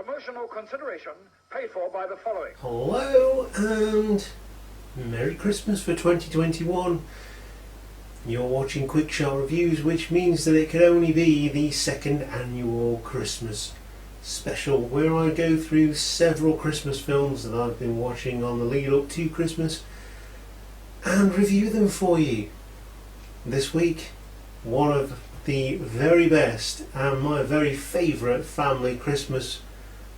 Promotional consideration paid for by the following. Hello and Merry Christmas for 2021. You're watching Quick Shot Reviews, which means that it can only be the second annual Christmas special, where I go through several Christmas films that I've been watching on the lead up to Christmas and review them for you. This week, one of the very best and my very favourite family Christmas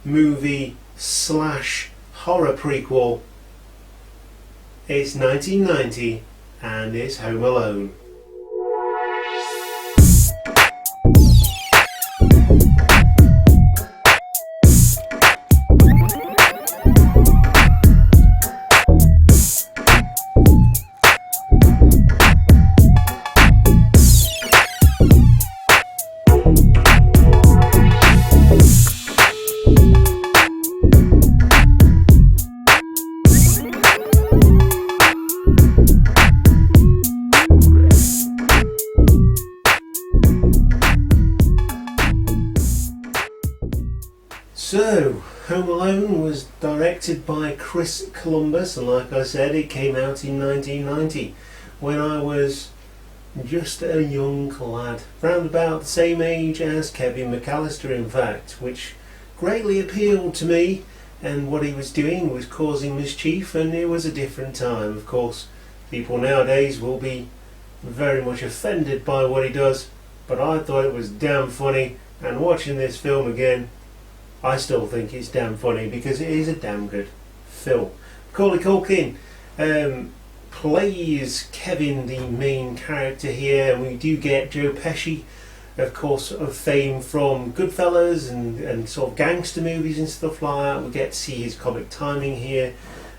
movie slash horror prequel. It's 1990 and it's Home Alone. So, Home Alone was directed by Chris Columbus, and like I said, it came out in 1990 when I was just a young lad, round about the same age as Kevin McAllister in fact, which greatly appealed to me, and what he was doing was causing mischief, and it was a different time. Of course, people nowadays will be very much offended by what he does, but I thought it was damn funny, and watching this film again, I still think it's damn funny because it is a damn good film. Macaulay Culkin plays Kevin, the main character here, and we do get Joe Pesci, of course, of fame from Goodfellas and sort of gangster movies and stuff like that. We get to see his comic timing here,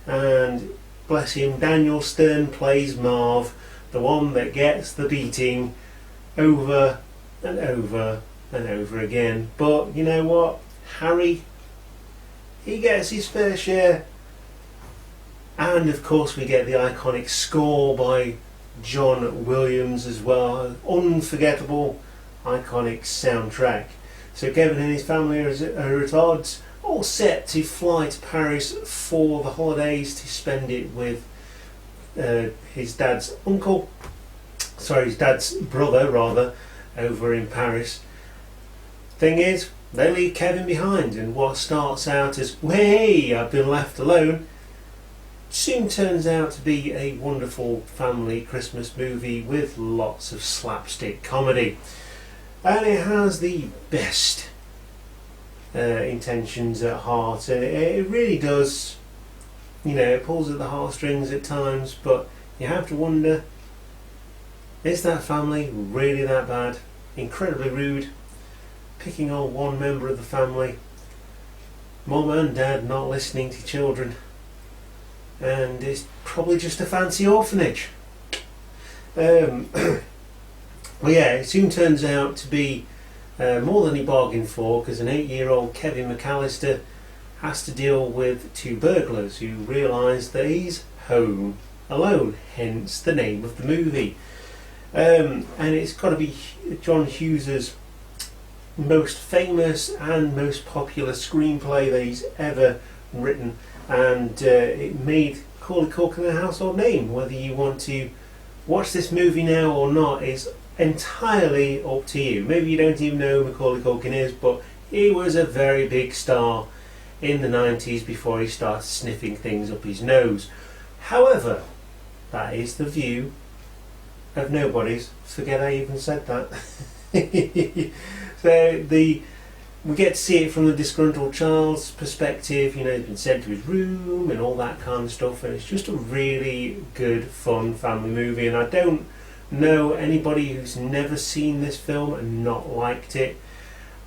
and bless him, Daniel Stern plays Marv, the one that gets the beating over and over and over again. But you know what? Harry, he gets his fair share, and of course we get the iconic score by John Williams as well. Unforgettable, iconic soundtrack. So Kevin and his family are at odds, all set to fly to Paris for the holidays to spend it with his dad's brother rather, over in Paris. Thing is, they leave Kevin behind, and what starts out as, hey, I've been left alone, soon turns out to be a wonderful family Christmas movie with lots of slapstick comedy. And it has the best intentions at heart, and it really does, it pulls at the heartstrings at times, but you have to wonder, is that family really that bad? Incredibly rude, picking on one member of the family, mum and dad not listening to children, and it's probably just a fancy orphanage. Well, yeah, it soon turns out to be more than he bargained for, because an 8-year-old Kevin McAllister has to deal with two burglars who realise that he's home alone, hence the name of the movie. And it's got to be John Hughes's most famous and most popular screenplay that he's ever written, and it made Macaulay Culkin a household name. Whether you want to watch this movie now or not is entirely up to you. Maybe you don't even know who Macaulay Culkin is, but he was a very big star in the 90s before he started sniffing things up his nose. However, that is the view of nobody's. Forget I even said that. So we get to see it from the disgruntled child's perspective. He's been sent to his room and all that kind of stuff, and it's just a really good, fun family movie. And I don't know anybody who's never seen this film and not liked it.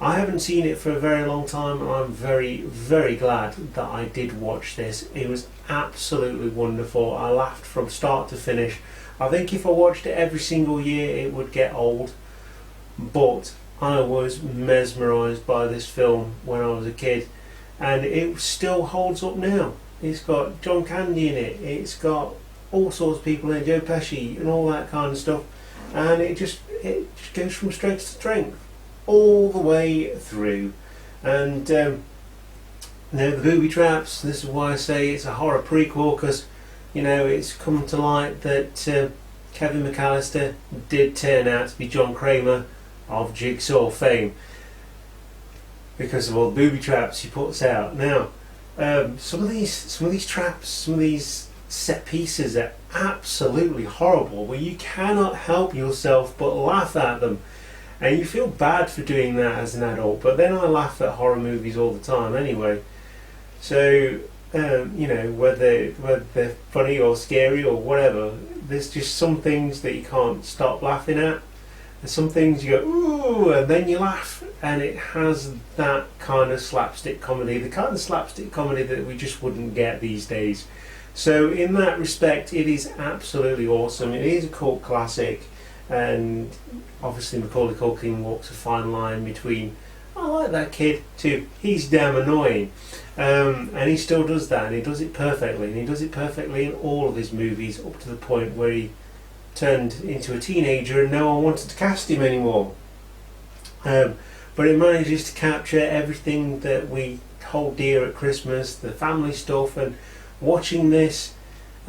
I haven't seen it for a very long time, and I'm very, very glad that I did watch this. It was absolutely wonderful. I laughed from start to finish. I think if I watched it every single year it would get old, but I was mesmerised by this film when I was a kid, and it still holds up now. It's got John Candy in it, it's got all sorts of people in it, Joe Pesci and all that kind of stuff, and it just goes from strength to strength all the way through. And the booby traps. This is why I say it's a horror prequel, because it's come to light that Kevin McAllister did turn out to be John Kramer of Jigsaw fame because of all the booby traps he puts out. Now, some of these traps, some of these set pieces are absolutely horrible, where you cannot help yourself but laugh at them, and you feel bad for doing that as an adult. But then I laugh at horror movies all the time anyway. So whether they're funny or scary or whatever, there's just some things that you can't stop laughing at. There's some things you go, ooh, and then you laugh, and it has that kind of slapstick comedy, the kind of slapstick comedy that we just wouldn't get these days. So in that respect, it is absolutely awesome. It is a cult classic, and obviously Macaulay Culkin walks a fine line between, I like that kid, to he's damn annoying. And he still does that, and he does it perfectly, and he does it perfectly in all of his movies, up to the point where he turned into a teenager and no one wanted to cast him anymore. But it manages to capture everything that we hold dear at Christmas, the family stuff, and watching this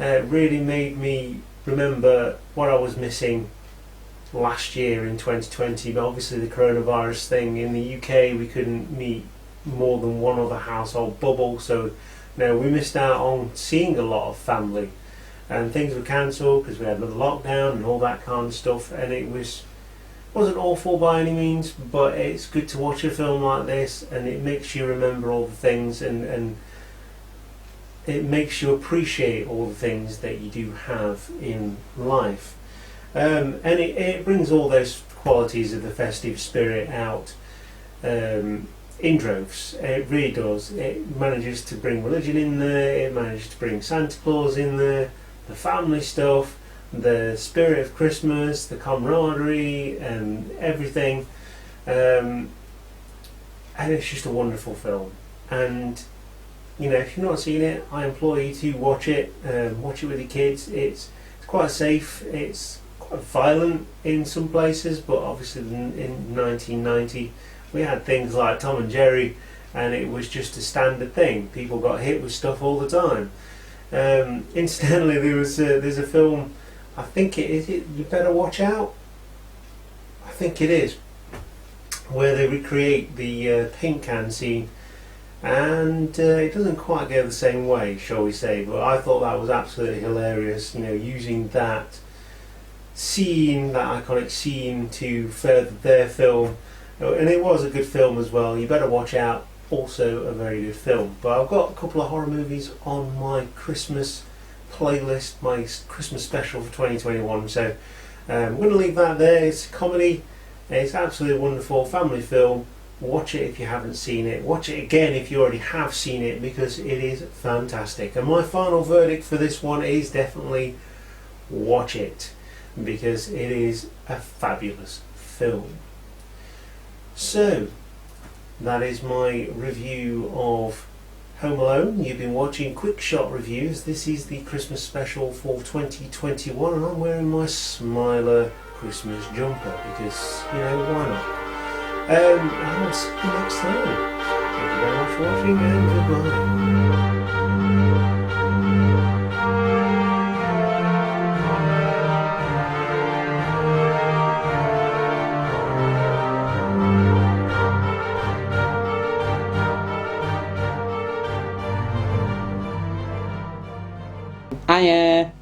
really made me remember what I was missing last year in 2020. But obviously the coronavirus thing, in the UK we couldn't meet more than one other household bubble, so we missed out on seeing a lot of family, and things were cancelled because we had another lockdown and all that kind of stuff, and it wasn't awful by any means, but it's good to watch a film like this, and it makes you remember all the things, and it makes you appreciate all the things that you do have in life, and it brings all those qualities of the festive spirit out in droves. It really does. It manages to bring religion in there, it manages to bring Santa Claus in there, the family stuff, the spirit of Christmas, the camaraderie and everything, and it's just a wonderful film. And if you've not seen it, I implore you to watch it. Watch it with your kids. It's quite safe, it's quite violent in some places, but obviously in 1990 we had things like Tom and Jerry, and it was just a standard thing. People got hit with stuff all the time. Incidentally, there's a film, I think it is You Better Watch Out? I think it is, where they recreate the paint can scene, and it doesn't quite go the same way, shall we say, but I thought that was absolutely hilarious, using that scene, that iconic scene, to further their film. And it was a good film as well. You Better Watch Out, also a very good film. But I've got a couple of horror movies on my Christmas playlist, my Christmas special for 2021. So I'm going to leave that there. It's a comedy. It's absolutely wonderful family film. Watch it if you haven't seen it. Watch it again if you already have seen it, because it is fantastic. And my final verdict for this one is definitely watch it, because it is a fabulous film. So, that is my review of Home Alone. You've been watching Quick Shot Reviews. This is the Christmas special for 2021, and I'm wearing my Smiler Christmas jumper because, why not? And I'll see you next time. Thank you very much for watching, and goodbye. Hiya.